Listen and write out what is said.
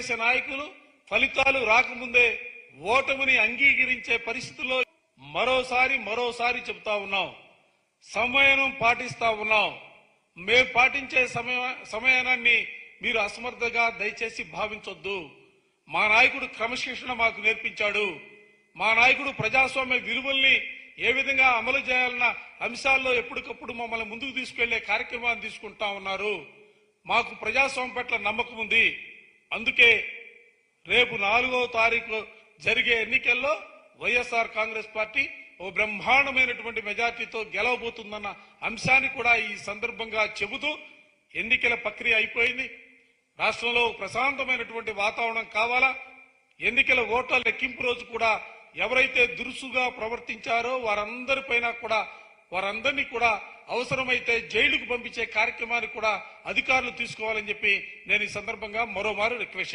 ప్రతిపక్ష నాయకులు ఫలితాలు రాకముందే ఓటమిని అంగీకరించే పరిస్థితుల్లో మరోసారి చెబుతా ఉన్నాం. సమయం పాటిస్తా ఉన్నాం. మేము పాటించే సమయాన్ని మీరు అసమర్థగా దయచేసి భావించొద్దు. మా నాయకుడు క్రమశిక్షణ మాకు నేర్పించాడు. మా నాయకుడు ప్రజాస్వామ్య విలువల్ని ఏ విధంగా అమలు చేయాలన్న అంశాల్లో ఎప్పటికప్పుడు మమ్మల్ని ముందుకు తీసుకెళ్లే కార్యక్రమాన్ని తీసుకుంటా ఉన్నారు. మాకు ప్రజాస్వామ్యం పట్ల నమ్మకం ఉంది. అందుకే రేపు 4వ తారీఖు జరిగే ఎన్నికల్లో వైఎస్ఆర్ కాంగ్రెస్ పార్టీ ఓ బ్రహ్మాండమైనటువంటి మెజార్టీతో గెలవబోతుందన్న అంశాన్ని కూడా ఈ సందర్భంగా చెబుతూ ఎన్నికల ప్రక్రియ అయిపోయింది. రాష్ట్రంలో ప్రశాంతమైనటువంటి వాతావరణం కావాలా? ఎన్నికల ఓట్ల లెక్కింపు రోజు కూడా ఎవరైతే దురుసుగా ప్రవర్తించారో వారందరినీ కూడా అవసరమైతే జైలుకు పంపించే కార్యక్రమాన్ని కూడా అధికారులు తీసుకోవాలని చెప్పి నేను ఈ సందర్భంగా మరోమారు రిక్వెస్ట్ చేస్తాను.